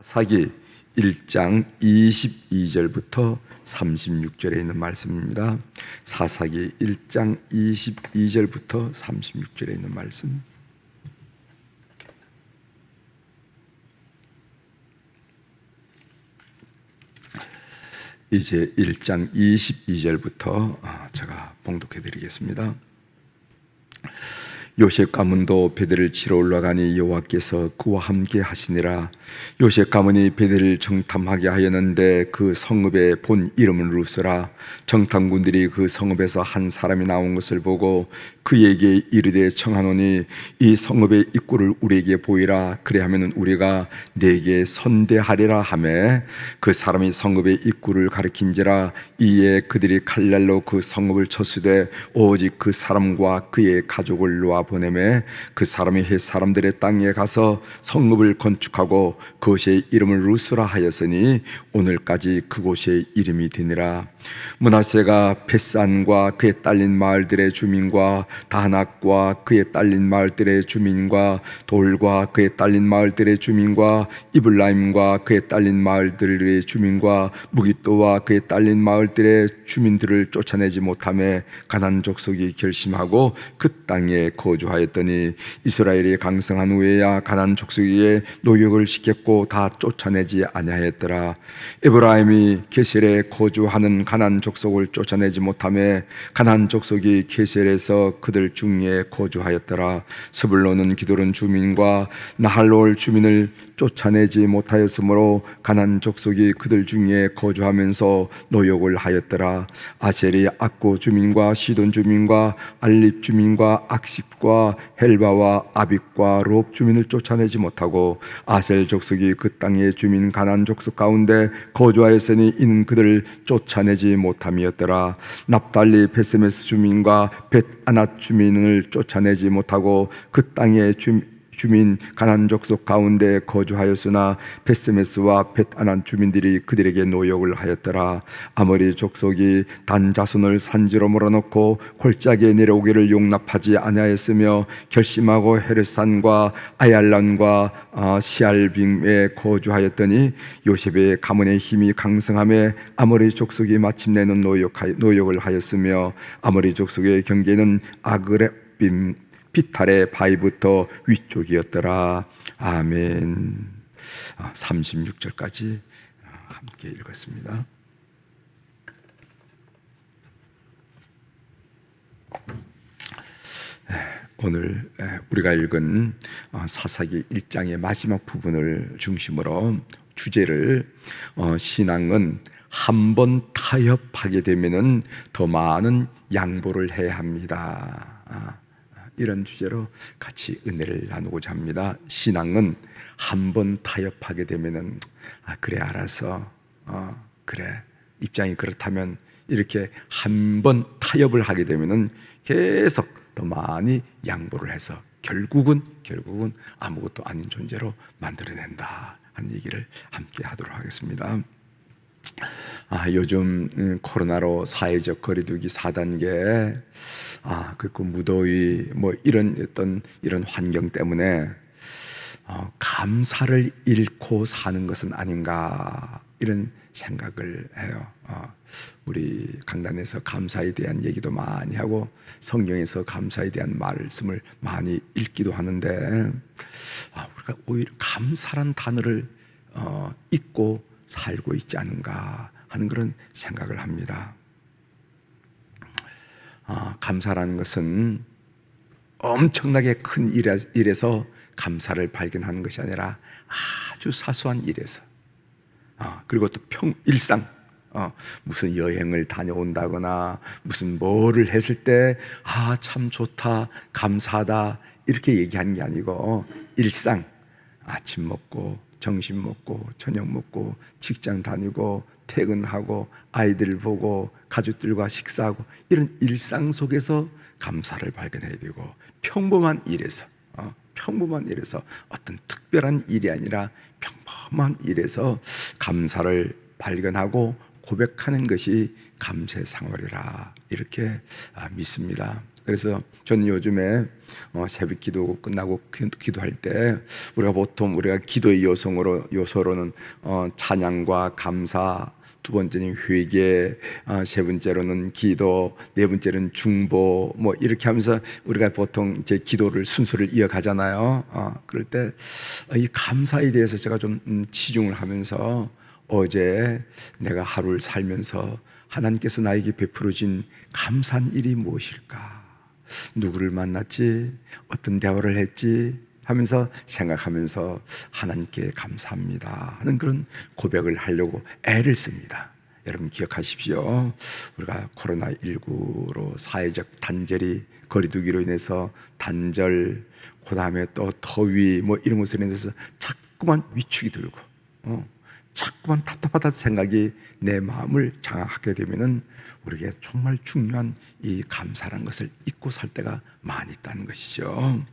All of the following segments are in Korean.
사사기 1장 22절부터 36절에 있는 말씀입니다. 사사기 1장 22절부터 36절에 있는 말씀. 이제 1장 22절부터 제가 봉독해 드리겠습니다. 요셉 가문도 베델을 치러 올라가니 여호와께서 그와 함께 하시니라. 요셉 가문이 베델을 정탐하게 하였는데 그 성읍의 본 이름은 루스라. 정탐꾼들이 그 성읍에서 한 사람이 나온 것을 보고 그에게 이르되 청하노니 이 성읍의 입구를 우리에게 보이라. 그리하면 우리가 네게 선대하리라 하매 그 사람이 성읍의 입구를 가리킨지라. 이에 그들이 칼날로 그 성읍을 쳤으되 오직 그 사람과 그의 가족을 놓아 보내매 그 사람이 헷 사람들의 땅에 가서 성읍을 건축하고 그곳의 이름을 루스라 하였으니 오늘까지 그곳의 이름이 되니라. 므낫세가 벳산과 그에 딸린 마을들의 주민과 다낙과 그에 딸린 마을들의 주민과 돌과 그에 딸린 마을들의 주민과 이블라임과 그에 딸린 마을들의 주민과 무깃도와 그에 딸린 마을들의 주민들을 쫓아내지 못하며 가나안 족속이 결심하고 그 땅에 거주하였더니 이스라엘이 강성한 후에야 가나안 족속에게 노역을 시켰고 다 쫓아내지 아니하였더라. 에브라임이 게셀에 거주하는 가나안 족속을 쫓아내지 못하며 가나안 족속이 게셀에서 그들 중에 거주하였더라. 스불론은 기드론 주민과 나할롤 주민을 쫓아내지 못하였으므로 가나안 족속이 그들 중에 거주하면서 노역을 하였더라. 아셀이 악고 주민과 시돈 주민과 알립 주민과 악십과 헬바와 아빅과 롭 주민을 쫓아내지 못하고 아셀 족속이 그 땅의 주민 가나안 족속 가운데 거주하였으니 이는 그들을 쫓아내지 못함이었더라. 납달리 베세메스 주민과 벳아낫 주민을 쫓아내지 못하고 그 땅의 주민 가나안 족속 가운데 거주하였으나 베세메스와 벳아낫 주민들이 그들에게 노역을 하였더라. 아모리 족속이 단 자손을 산지로 몰아넣고 골짜기에 내려오기를 용납하지 아니하였으며 결심하고 헤르산과 아얄란과 시알빔에 거주하였더니 요셉의 가문의 힘이 강성함에 아모리 족속이 마침내는 노역을 하였으며 아모리 족속의 경계는 아그렙빔 비탈의 바위부터 위쪽이었더라. 아멘. 36절까지 함께 읽었습니다. 오늘 우리가 읽은 사사기 1장의 마지막 부분을 중심으로 주제를 신앙은 한 번 타협하게 되면은 더 많은 양보를 해야 합니다. 이런 주제로 같이 은혜를 나누고자 합니다. 신앙은 한 번 타협하게 되면은 그래 알아서 그래 입장이 그렇다면 이렇게 한 번 타협을 하게 되면은 계속 더 많이 양보를 해서 결국은 아무것도 아닌 존재로 만들어낸다 하는 얘기를 함께 하도록 하겠습니다. 요즘 코로나로 사회적 거리두기 4단계, 그리고 무더위 이런 환경 때문에 감사를 잃고 사는 것은 아닌가 이런 생각을 해요. 우리 강단에서 감사에 대한 얘기도 많이 하고 성경에서 감사에 대한 말씀을 많이 읽기도 하는데 우리가 오히려 감사란 단어를 잊고 살고 있지 않은가 하는 그런 생각을 합니다. 감사라는 것은 엄청나게 큰 일에서 감사를 발견하는 것이 아니라 아주 사소한 일에서 그리고 또 일상 무슨 여행을 다녀온다거나 무슨 뭐를 했을 때 참 좋다 감사하다 이렇게 얘기하는 게 아니고 일상 아침 먹고 점심 먹고 저녁 먹고 직장 다니고 퇴근하고 아이들 보고 가족들과 식사하고 이런 일상 속에서 감사를 발견해야 되고 평범한 일에서 어떤 특별한 일이 아니라 평범한 일에서 감사를 발견하고 고백하는 것이 감사의 생활이라 이렇게 믿습니다. 그래서 저는 요즘에 새벽 기도 끝나고 기도할 때 우리가 기도의 요소로는 찬양과 감사, 두 번째는 회개, 세 번째로는 기도, 네 번째는 중보, 뭐 이렇게 하면서 우리가 보통 이제 기도를 순서를 이어가잖아요. 그럴 때 이 감사에 대해서 제가 좀 치중을 하면서 어제 내가 하루를 살면서 하나님께서 나에게 베풀어 준 감사한 일이 무엇일까? 누구를 만났지? 어떤 대화를 했지? 하면서 생각하면서 하나님께 감사합니다 하는 그런 고백을 하려고 애를 씁니다. 여러분 기억하십시오. 우리가 코로나19로 사회적 단절이, 거리두기로 인해서 단절, 그 다음에 또 더위 뭐 이런 것으로 인해서 자꾸만 위축이 들고 자꾸만 답답하다는 생각이 내 마음을 장악하게 되면은 우리에게 정말 중요한 이 감사라는 것을 잊고 살 때가 많이 있다는 것이죠.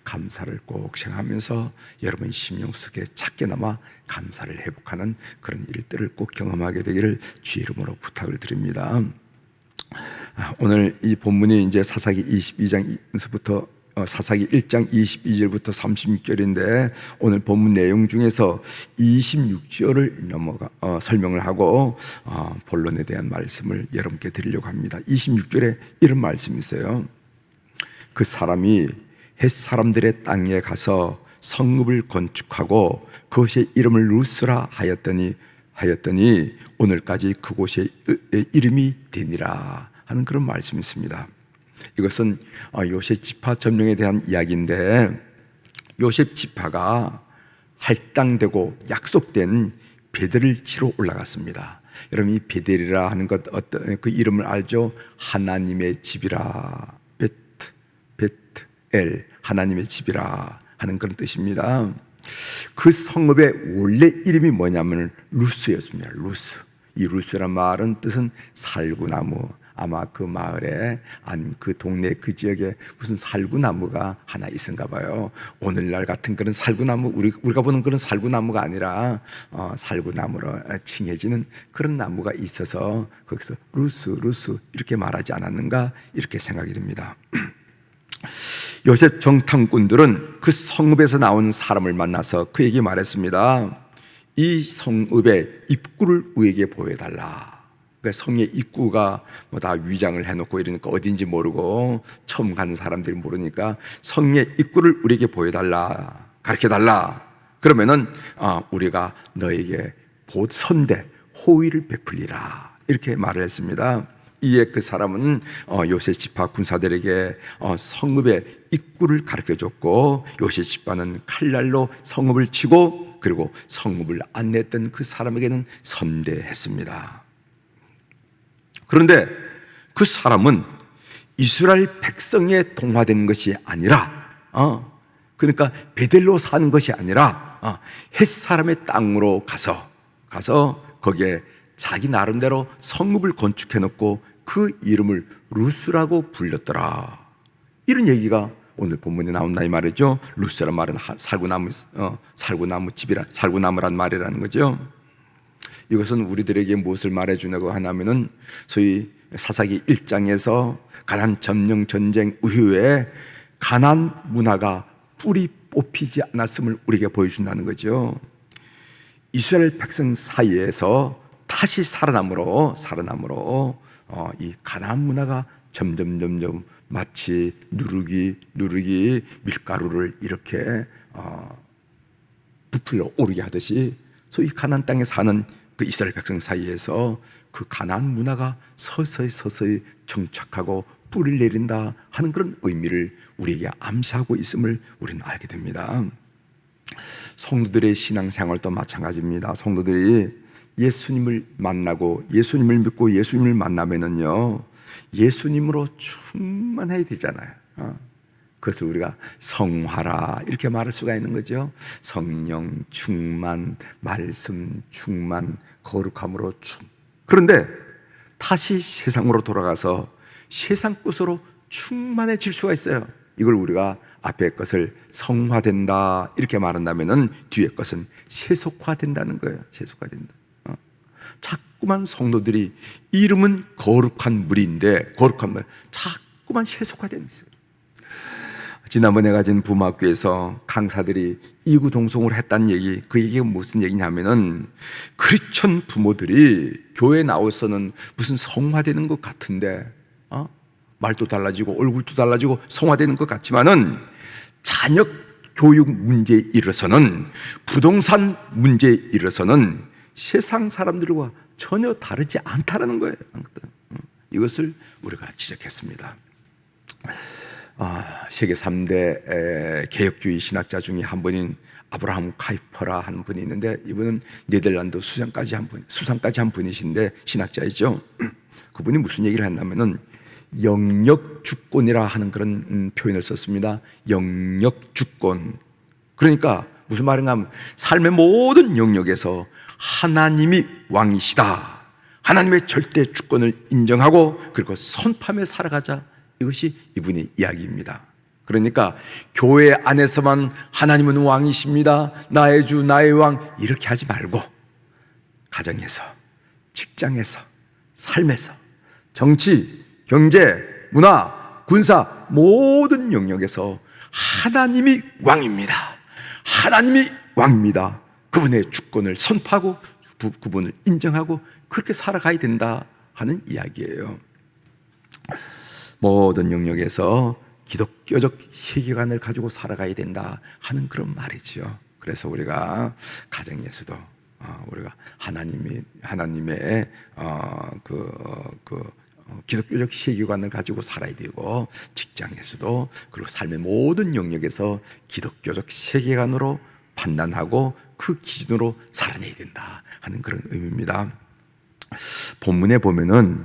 감사를 꼭 생각하면서 여러분 심령 속에 작게나마 감사를 회복하는 그런 일들을 꼭 경험하게 되기를 주의 이름으로 부탁을 드립니다. 오늘 이 본문이 이제 사사기 22장부터 사사기 1장 22절부터 36절인데 오늘 본문 내용 중에서 26절을 설명을 하고 본론에 대한 말씀을 여러분께 드리려고 합니다. 26절에 이런 말씀이 있어요. 그 사람이 헷 사람들의 땅에 가서 성읍을 건축하고 그곳의 이름을 루스라 하였더니 오늘까지 그곳의 이름이 되니라 하는 그런 말씀이 있습니다. 이것은 요셉 지파 점령에 대한 이야기인데 요셉 지파가 할당되고 약속된 베델을 치러 올라갔습니다. 여러분 이 베델이라 하는 것 어떤 그 이름을 알죠? 하나님의 집이라, 베트엘, 하나님의 집이라 하는 그런 뜻입니다. 그 성읍의 원래 이름이 뭐냐면 루스였습니다. 루스. 이 루스란 말은 뜻은 살구나무. 아마 그 마을에 그 동네 그 지역에 무슨 살구나무가 하나 있은가 봐요. 오늘날 같은 그런 살구나무, 우리가 보는 그런 살구나무가 아니라 살구나무로 칭해지는 그런 나무가 있어서 거기서 루스 이렇게 말하지 않았는가 이렇게 생각이 듭니다. 요셉 정탐꾼들은 그 성읍에서 나온 사람을 만나서 그에게 말했습니다. 이 성읍의 입구를 우리에게 보여달라. 그러니까 성의 입구가 뭐 다 위장을 해놓고 이러니까 어딘지 모르고 처음 가는 사람들이 모르니까 성의 입구를 우리에게 보여달라, 가르쳐달라. 그러면은 우리가 너에게 선대 호의를 베풀리라 이렇게 말을 했습니다. 이에 그 사람은 요셉 지파 군사들에게 성읍의 입구를 가르쳐줬고 요셉 지파는 칼날로 성읍을 치고 그리고 성읍을 안내했던 그 사람에게는 선대했습니다. 그런데 그 사람은 이스라엘 백성에 동화된 것이 아니라 그러니까 베델로 사는 것이 아니라 헷사람의 땅으로 가서 거기에 자기 나름대로 성읍을 건축해 놓고 그 이름을 루스라고 불렸더라. 이런 얘기가 오늘 본문에 나온다 이 말이죠. 루스란 말은 살구나무 집이라, 살구나무란 말이라는 거죠. 이것은 우리들에게 무엇을 말해주냐고 하냐면은 소위 사사기 1장에서 가나안 점령 전쟁 이후에 가나안 문화가 뿌리 뽑히지 않았음을 우리에게 보여준다는 거죠. 이스라엘 백성 사이에서 다시 살아남으로 이 가나안 문화가 점점 마치 누르기 밀가루를 이렇게 부풀려 오르게 하듯이 소위 가나안 땅에 사는 그 이스라엘 백성 사이에서 그 가나안 문화가 서서히 정착하고 뿌리를 내린다 하는 그런 의미를 우리에게 암시하고 있음을 우리는 알게 됩니다. 성도들의 신앙생활도 마찬가지입니다. 성도들이 예수님을 만나고 예수님을 믿고 예수님을 만나면은요 예수님으로 충만해야 되잖아요. 그것을 우리가 성화라 이렇게 말할 수가 있는 거죠. 성령 충만, 말씀 충만, 거룩함으로 그런데 다시 세상으로 돌아가서 세상 것으로 충만해질 수가 있어요. 이걸 우리가 앞에 것을 성화된다 이렇게 말한다면은 뒤에 것은 세속화된다는 거예요. 세속화된다. 자꾸만 성도들이 이름은 거룩한 물인데 거룩한 물 그만 세속화된 있어요. 지난번에 가진 부모학교에서 강사들이 이구동성으로 했다는 얘기, 그 얘기가 무슨 얘기냐면은 크리스천 부모들이 교회 나와서는 무슨 성화되는 것 같은데, 말도 달라지고 얼굴도 달라지고 성화되는 것 같지만은 자녀 교육 문제에 일어서는, 부동산 문제에 일어서는 세상 사람들과 전혀 다르지 않다라는 거예요. 이것을 우리가 지적했습니다. 세계 3대 개혁주의 신학자 중에 한 분인 아브라함 카이퍼라 하는 분이 있는데, 이분은 네덜란드 수상까지 한 분이신데 신학자이죠. 그분이 무슨 얘기를 했냐면은 영역주권이라 하는 그런 표현을 썼습니다. 영역주권. 그러니까 무슨 말인가 하면 삶의 모든 영역에서 하나님이 왕이시다, 하나님의 절대 주권을 인정하고 그리고 선포하며 살아가자, 이것이 이분의 이야기입니다. 그러니까 교회 안에서만 하나님은 왕이십니다, 나의 주 나의 왕, 이렇게 하지 말고 가정에서, 직장에서, 삶에서, 정치, 경제, 문화, 군사 모든 영역에서 하나님이 왕입니다, 하나님이 왕입니다, 그분의 주권을 선포하고 그분을 인정하고 그렇게 살아가야 된다 하는 이야기예요. 모든 영역에서 기독교적 세계관을 가지고 살아가야 된다 하는 그런 말이죠. 그래서 우리가 가정에서도 우리가 하나님의 기독교적 세계관을 가지고 살아야 되고, 직장에서도, 그리고 삶의 모든 영역에서 기독교적 세계관으로 판단하고 그 기준으로 살아내야 된다 하는 그런 의미입니다. 본문에 보면은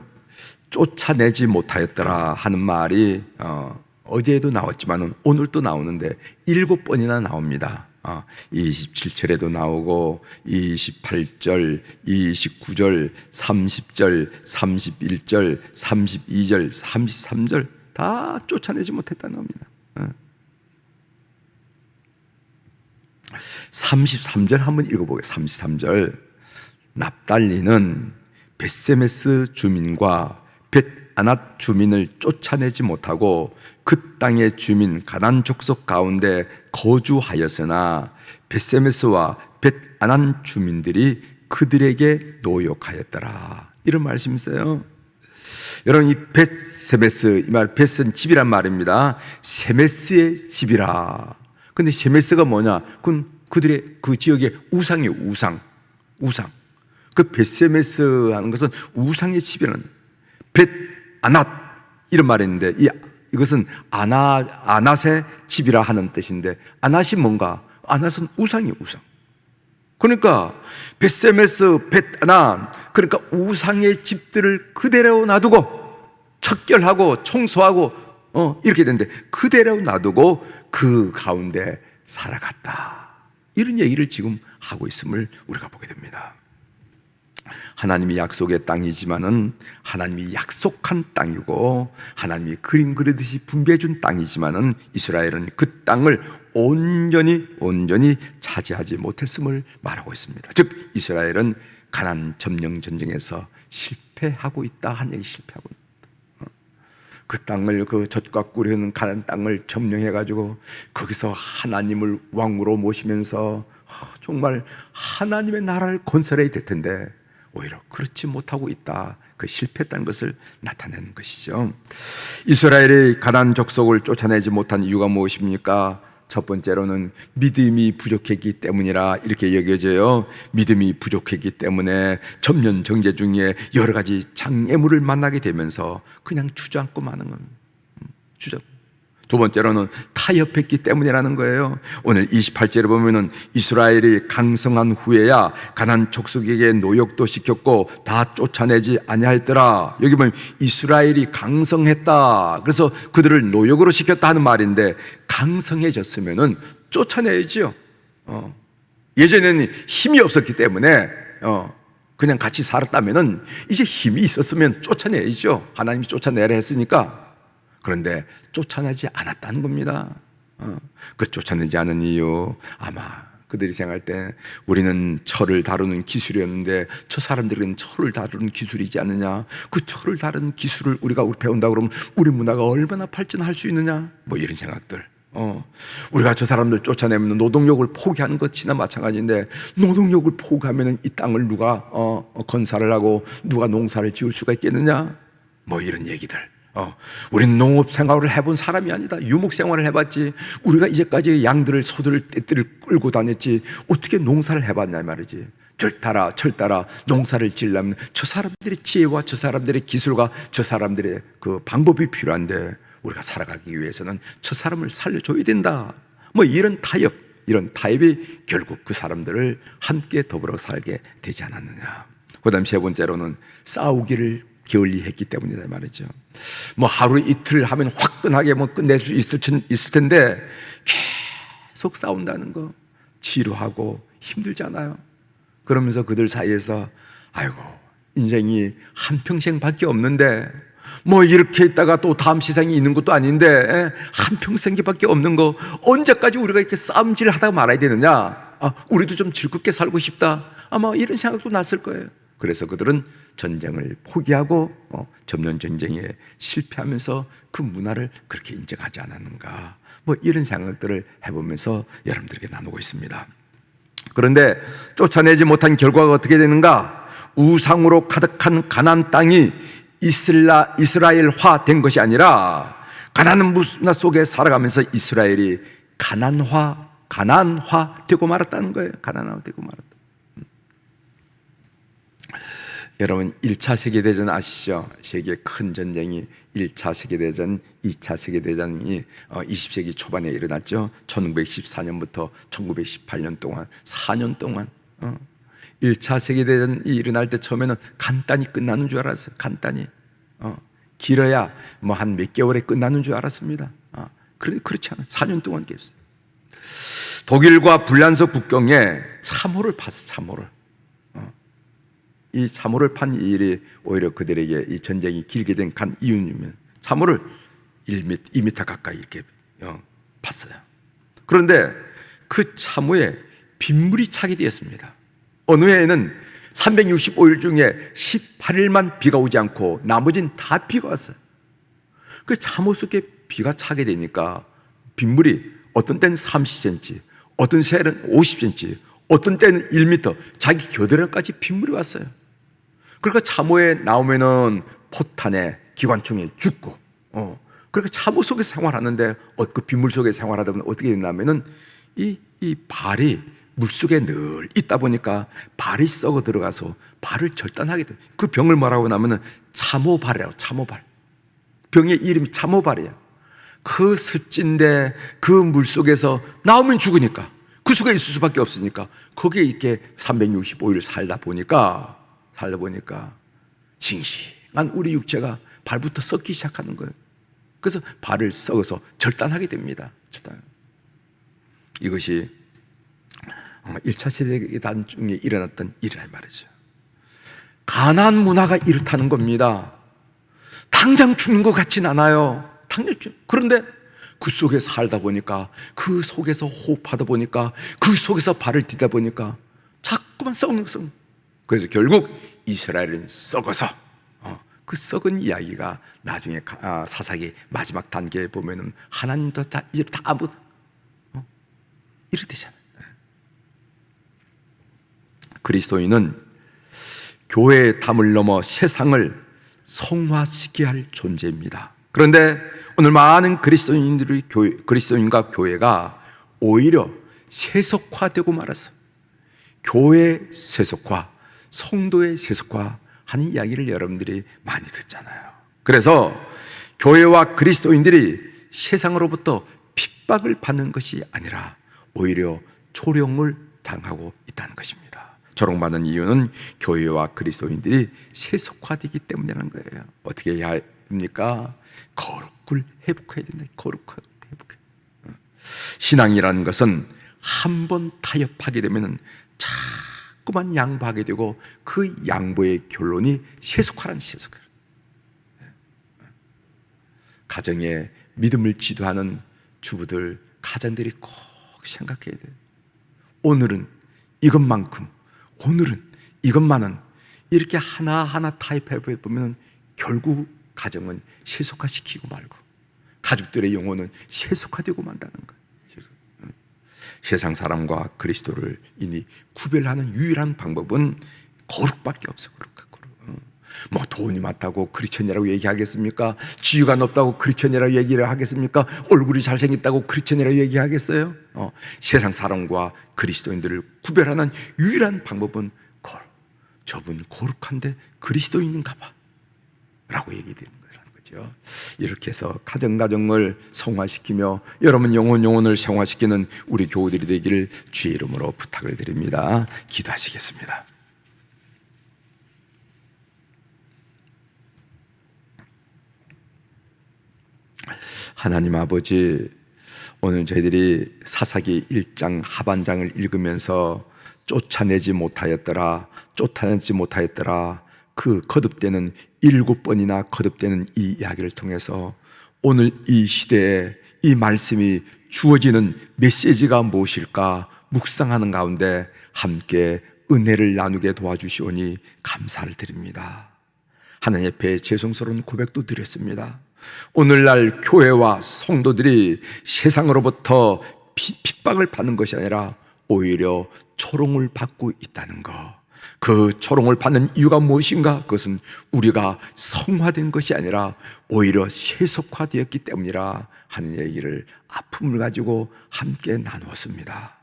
쫓아내지 못하였더라 하는 말이 어제도 나왔지만 오늘도 나오는데 7번이나 나옵니다. 27절에도 나오고 28절, 29절, 30절, 31절, 32절, 33절 다 쫓아내지 못했다는 겁니다. 33절 한번 읽어보겠습니다. 33절, 납달리는 벳세메스 주민과 벳아낫 주민을 쫓아내지 못하고 그 땅의 주민 가나안 족속 가운데 거주하였으나 벳세메스와 벳아낫 주민들이 그들에게 노역하였더라, 이런 말씀이 있어요. 여러분, 이 벳세메스, 이 말 벳은 집이란 말입니다. 세메스의 집이라. 근데 세메스가 뭐냐? 그건 그들의 그 지역의 우상이에요. 우상. 그 벳세메스 하는 것은 우상의 집이라는, 벳아낫 이런 말이 있는데, 이것은 아낫의 집이라 하는 뜻인데, 아낫이 뭔가? 아낫은 우상이에요. 우상. 그러니까 벳세메스, 벳아낫, 그러니까 우상의 집들을 그대로 놔두고 척결하고 청소하고 이렇게 되는데, 그대로 놔두고 그 가운데 살아갔다, 이런 얘기를 지금 하고 있음을 우리가 보게 됩니다. 하나님이 약속의 땅이지만은, 하나님이 약속한 땅이고 하나님이 그림 그리듯이 분배해 준 땅이지만은, 이스라엘은 그 땅을 온전히 차지하지 못했음을 말하고 있습니다. 즉 이스라엘은 가나안 점령 전쟁에서 실패하고 있다 하는 얘기, 실패하고 있다. 그 땅을, 그 젖과 꿀이 흐르는 가나안 땅을 점령해 가지고 거기서 하나님을 왕으로 모시면서 정말 하나님의 나라를 건설해야 될 텐데 오히려 그렇지 못하고 있다, 그 실패했다는 것을 나타내는 것이죠. 이스라엘이 가나안 족속을 쫓아내지 못한 이유가 무엇입니까? 첫 번째로는 믿음이 부족했기 때문이라 이렇게 여겨져요. 믿음이 부족했기 때문에 점령 정제 중에 여러 가지 장애물을 만나게 되면서 그냥 주저앉고 마는 겁니다. 두 번째로는 타협했기 때문이라는 거예요. 오늘 28절에 보면은 이스라엘이 강성한 후에야 가나안 족속에게 노역도 시켰고 다 쫓아내지 아니하였더라. 여기 보면 이스라엘이 강성했다, 그래서 그들을 노역으로 시켰다 하는 말인데, 강성해졌으면은 쫓아내야지요. 예전에는 힘이 없었기 때문에 그냥 같이 살았다면은 이제 힘이 있었으면 쫓아내야죠. 하나님이 쫓아내라 했으니까. 그런데 쫓아내지 않았다는 겁니다. 그 쫓아내지 않은 이유, 아마 그들이 생각할 때 우리는 철을 다루는 기술이었는데 저 사람들은 철을 다루는 기술이지 않느냐, 그 철을 다루는 기술을 우리가 배운다 그러면 우리 문화가 얼마나 발전할 수 있느냐, 뭐 이런 생각들. 우리가 저 사람들 쫓아내면 노동력을 포기하는 것이나 마찬가지인데, 노동력을 포기하면 이 땅을 누가 건사를 하고 누가 농사를 지을 수가 있겠느냐, 뭐 이런 얘기들. 우리는 농업 생활을 해본 사람이 아니다. 유목 생활을 해봤지. 우리가 이제까지 양들을, 소들을, 떼들을 끌고 다녔지 어떻게 농사를 해봤냐 말이지. 철 따라 농사를 지으려면 저 사람들의 지혜와 저 사람들의 기술과 저 사람들의 그 방법이 필요한데, 우리가 살아가기 위해서는 저 사람을 살려줘야 된다. 뭐 이런 타협이 결국 그 사람들을 함께 더불어 살게 되지 않았느냐. 그 다음 세 번째로는 싸우기를 게을리했기 때문이다 말이죠. 뭐 하루 이틀 하면 화끈하게 뭐 끝낼 수 있을 텐데 계속 싸운다는 거 지루하고 힘들잖아요. 그러면서 그들 사이에서 아이고 인생이 한평생밖에 없는데 뭐 이렇게 있다가 또 다음 세상이 있는 것도 아닌데 한평생밖에 없는 거 언제까지 우리가 이렇게 싸움질 하다가 말아야 되느냐, 우리도 좀 즐겁게 살고 싶다, 아마 이런 생각도 났을 거예요. 그래서 그들은 전쟁을 포기하고 전면 전쟁에 실패하면서 그 문화를 그렇게 인정하지 않았는가, 뭐 이런 생각들을 해보면서 여러분들에게 나누고 있습니다. 그런데 쫓아내지 못한 결과가 어떻게 되는가? 우상으로 가득한 가나안 땅이 이스라엘화 된 것이 아니라 가나안 문화 속에 살아가면서 이스라엘이 가나안화 되고 말았다는 거예요. 가나안화 되고 말았다. 여러분 1차 세계대전 아시죠? 세계 큰 전쟁이 1차 세계대전, 2차 세계대전이 20세기 초반에 일어났죠. 1914년부터 1918년 동안 4년 동안 1차 세계대전이 일어날 때 처음에는 간단히 끝나는 줄 알았어요. 간단히 길어야 뭐 한 몇 개월에 끝나는 줄 알았습니다. 그렇지 않아요. 4년 동안 계셨어요. 독일과 불란서 국경에 참호를 팠어요. 참호를. 이 참호를 판 일이 오히려 그들에게 이 전쟁이 길게 된 간 이유는 참호를 2m 가까이 이렇게 팠어요. 그런데 그 참호에 빗물이 차게 되었습니다. 어느 해에는 365일 중에 18일만 비가 오지 않고 나머지는 다 비가 왔어요. 그 참호 속에 비가 차게 되니까 빗물이 어떤 때는 30cm, 어떤 새는 50cm, 어떤 때는 1m, 자기 겨드랑이까지 빗물이 왔어요. 그러니까 참호에 나오면은 포탄에 기관총에 죽고, 그러니까 참호 속에 생활하는데 그 빗물 속에 생활하다 보면 어떻게 됐냐면은 이 발이 물속에 늘 있다 보니까 발이 썩어 들어가서 발을 절단하게 돼요. 그 병을 뭐라고 하냐면은 참호발이라고. 참호발. 병의 이름이 참호발이에요. 그 습진데 그 물속에서 나오면 죽으니까, 그 속에 있을 수밖에 없으니까 거기에 이렇게 365일 살다 보니까 싱싱한 우리 육체가 발부터 썩기 시작하는 거예요. 그래서 발을 썩어서 절단하게 됩니다. 이것이 아마 1차 세계대전 중에 일어났던 일이란 말이죠. 가나안 문화가 이렇다는 겁니다. 당장 죽는 것 같진 않아요. 그런데 그 속에 살다 보니까, 그 속에서 호흡하다 보니까, 그 속에서 발을 디다 보니까 자꾸만 썩는. 그래서 결국 이스라엘은 썩어서, 그 썩은 이야기가 나중에 사사기 마지막 단계에 보면은 하나님도 다 이렇게 되잖아요. 그리스도인은 교회의 담을 넘어 세상을 성화시켜야 할 존재입니다. 그런데 오늘 많은 그리스도인과 교회가 오히려 세속화되고 말았어요. 교회의 세속화, 성도의 세속화 하는 이야기를 여러분들이 많이 듣잖아요. 그래서 교회와 그리스도인들이 세상으로부터 핍박을 받는 것이 아니라 오히려 조롱을 당하고 있다는 것입니다. 조롱받는 이유는 교회와 그리스도인들이 세속화되기 때문이라는 거예요. 어떻게 해야 합니까? 거룩을 회복해야 된다. 거룩하게 회복해. 신앙이라는 것은 한 번 타협하게 되면 자꾸만 양보하게 되고 그 양보의 결론이 세속화라는 세속화. 가정에 믿음을 지도하는 주부들, 가장들이 꼭 생각해야 돼요. 오늘은 이것만큼, 오늘은 이것만은, 이렇게 하나하나 타입해 보면 결국 가정은 세속화시키고 말고 가족들의 영혼은 세속화되고 만다는 거예요. 세상 사람과 그리스도를 이니 구별하는 유일한 방법은 거룩밖에 없어. 거룩. 뭐 돈이 많다고 크리스천이라고 얘기하겠습니까? 지위가 높다고 크리스천이라고 얘기를 하겠습니까? 얼굴이 잘생겼다고 크리스천이라고 얘기하겠어요? 세상 사람과 그리스도인들을 구별하는 유일한 방법은 저분 거룩한데 그리스도인인가 봐 라고 얘기되는 거죠. 이렇게 해서 가정을 성화시키며 여러분 영혼을 성화시키는 우리 교우들이 되기를 주의 이름으로 부탁을 드립니다. 기도하시겠습니다. 하나님 아버지, 오늘 저희들이 사사기 1장 하반장을 읽으면서 쫓아내지 못하였더라 그 거듭되는 7번이나 거듭되는 이 이야기를 통해서 오늘 이 시대에 이 말씀이 주어지는 메시지가 무엇일까 묵상하는 가운데 함께 은혜를 나누게 도와주시오니 감사를 드립니다. 하나님 앞에 죄송스러운 고백도 드렸습니다. 오늘날 교회와 성도들이 세상으로부터 핍박을 받는 것이 아니라 오히려 조롱을 받고 있다는 것, 그 조롱을 받는 이유가 무엇인가? 그것은 우리가 성화된 것이 아니라 오히려 세속화되었기 때문이라 하는 얘기를 아픔을 가지고 함께 나누었습니다.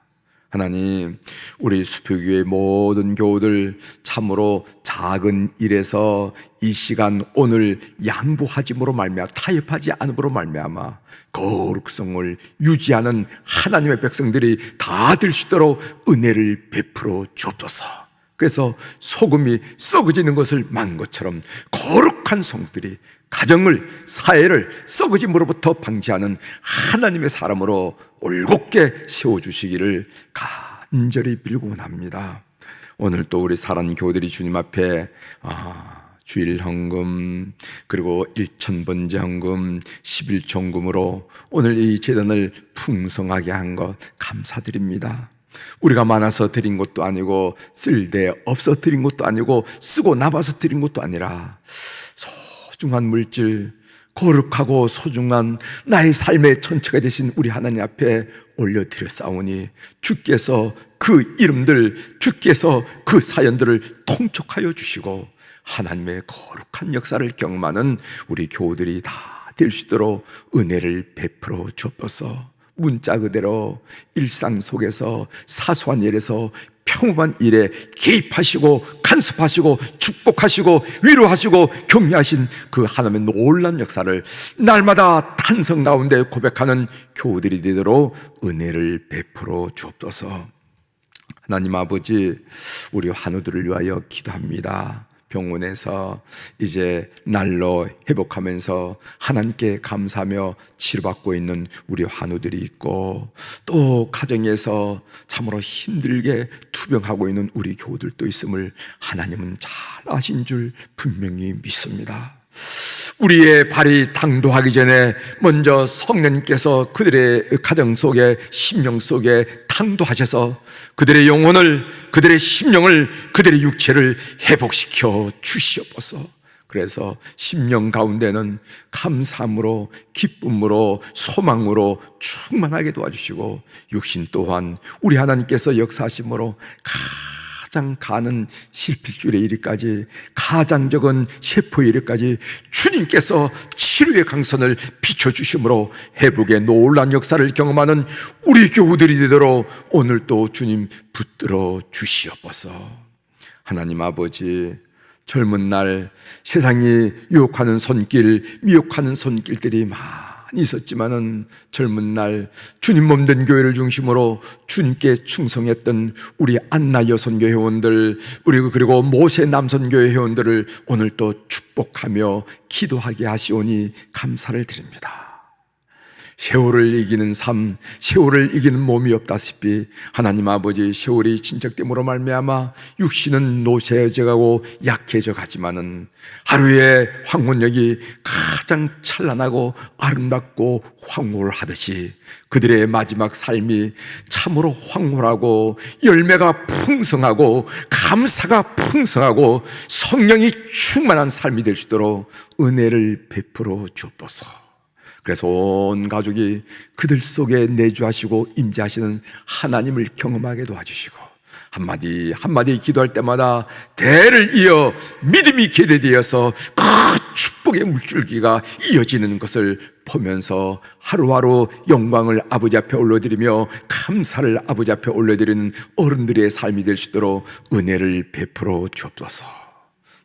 하나님, 우리 수표교회 모든 교우들 참으로 작은 일에서 이 시간 오늘 양보하짐으로 말미암아 타협하지 않음으로 말미암아 거룩성을 유지하는 하나님의 백성들이 다 될 수 있도록 은혜를 베풀어 주옵소서. 그래서 소금이 썩어지는 것을 막는 것처럼 거룩한 성들이 가정을, 사회를 썩어짐으로부터 방지하는 하나님의 사람으로 올곧게 세워주시기를 간절히 빌고 원합니다. 오늘 또 우리 사랑 교우들이 주님 앞에 주일 헌금, 그리고 1,000번째 헌금, 11조 헌금으로 오늘 이 재단을 풍성하게 한 것 감사드립니다. 우리가 많아서 드린 것도 아니고 쓸데 없어 드린 것도 아니고 쓰고 남아서 드린 것도 아니라 소중한 물질, 거룩하고 소중한 나의 삶의 전체가 되신 우리 하나님 앞에 올려드렸사오니 주께서 그 이름들, 주께서 그 사연들을 통촉하여 주시고 하나님의 거룩한 역사를 경험하는 우리 교우들이 다 될 수 있도록 은혜를 베풀어 주옵소서. 문자 그대로 일상 속에서 사소한 일에서 평범한 일에 개입하시고 간섭하시고 축복하시고 위로하시고 격려하신 그 하나님의 놀라운 역사를 날마다 탄성 가운데 고백하는 교우들이 되도록 은혜를 베풀어 주옵소서. 하나님 아버지, 우리 환우들을 위하여 기도합니다. 병원에서 이제 날로 회복하면서 하나님께 감사하며 치료받고 있는 우리 환우들이 있고, 또 가정에서 참으로 힘들게 투병하고 있는 우리 교우들도 있음을 하나님은 잘 아신 줄 분명히 믿습니다. 우리의 발이 당도하기 전에 먼저 성령님께서 그들의 가정 속에, 심령 속에 당도하셔서 그들의 영혼을, 그들의 심령을, 그들의 육체를 회복시켜 주시옵소서. 그래서 심령 가운데는 감사함으로, 기쁨으로, 소망으로 충만하게 도와주시고, 육신 또한 우리 하나님께서 역사하심으로 가장 가는 실필줄의 이르까지, 가장 적은 세포의 이르까지 주님께서 치료의 강선을 비춰주심으로 회복의 놀라운 역사를 경험하는 우리 교우들이 되도록 오늘 또 주님 붙들어 주시옵소서. 하나님 아버지, 젊은 날 세상이 유혹하는 손길, 미혹하는 손길들이 많이 있었지만은 젊은 날 주님 몸된 교회를 중심으로 주님께 충성했던 우리 안나 여선교회 회원들, 그리고 모세 남선교회 회원들을 오늘 또 축복하며 기도하게 하시오니 감사를 드립니다. 세월을 이기는 삶, 세월을 이기는 몸이 없다시피 하나님 아버지, 세월이 진척됨으로 말미암아 육신은 노쇠해져 가고 약해져 가지만은 하루의 황혼력이 가장 찬란하고 아름답고 황홀하듯이 그들의 마지막 삶이 참으로 황홀하고 열매가 풍성하고 감사가 풍성하고 성령이 충만한 삶이 될 수 있도록 은혜를 베풀어 주옵소서. 그래서 온 가족이 그들 속에 내주하시고 임재하시는 하나님을 경험하게 도와주시고 한마디 한마디 기도할 때마다 대를 이어 믿음이 계대되어서 그 축복의 물줄기가 이어지는 것을 보면서 하루하루 영광을 아버지 앞에 올려드리며 감사를 아버지 앞에 올려드리는 어른들의 삶이 될 수 있도록 은혜를 베풀어 주옵소서.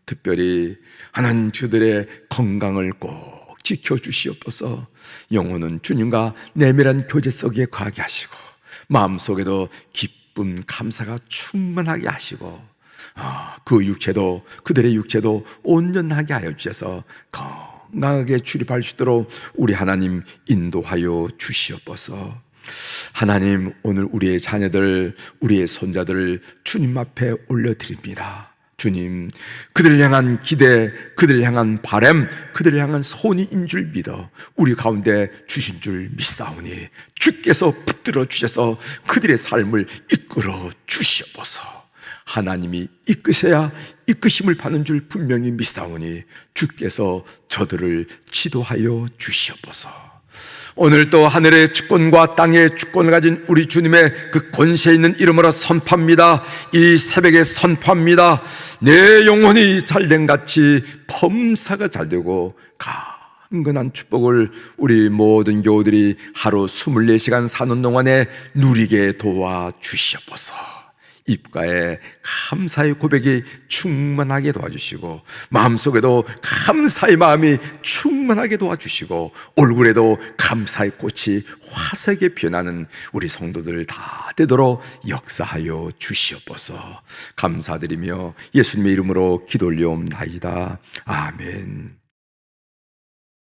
특별히 하나님 저들의 건강을 꼭 지켜주시옵소서. 영혼은 주님과 내밀한 교제 속에 거하게 하시고 마음속에도 기쁨 감사가 충만하게 하시고 그 육체도 그들의 육체도 온전하게 하여 주셔서 건강하게 출입할 수 있도록 우리 하나님 인도하여 주시옵소서. 하나님, 오늘 우리의 자녀들 우리의 손자들을 주님 앞에 올려드립니다. 주님, 그들을 향한 기대, 그들을 향한 바람, 그들을 향한 소원인 줄 믿어 우리 가운데 주신 줄 믿사오니 주께서 붙들어 주셔서 그들의 삶을 이끌어 주시옵소서. 하나님이 이끄셔야 이끄심을 받는 줄 분명히 믿사오니 주께서 저들을 지도하여 주시옵소서. 오늘 또 하늘의 주권과 땅의 주권을 가진 우리 주님의 그 권세 있는 이름으로 선포합니다. 이 새벽에 선포합니다. 내 영혼이 잘된 같이 범사가 잘되고 강건한 축복을 우리 모든 교우들이 하루 24시간 사는 동안에 누리게 도와주시옵소서. 입가에 감사의 고백이 충만하게 도와주시고 마음속에도 감사의 마음이 충만하게 도와주시고 얼굴에도 감사의 꽃이 화색에 변하는 우리 성도들 다 되도록 역사하여 주시옵소서. 감사드리며 예수님의 이름으로 기도 올려옵나이다. 아멘.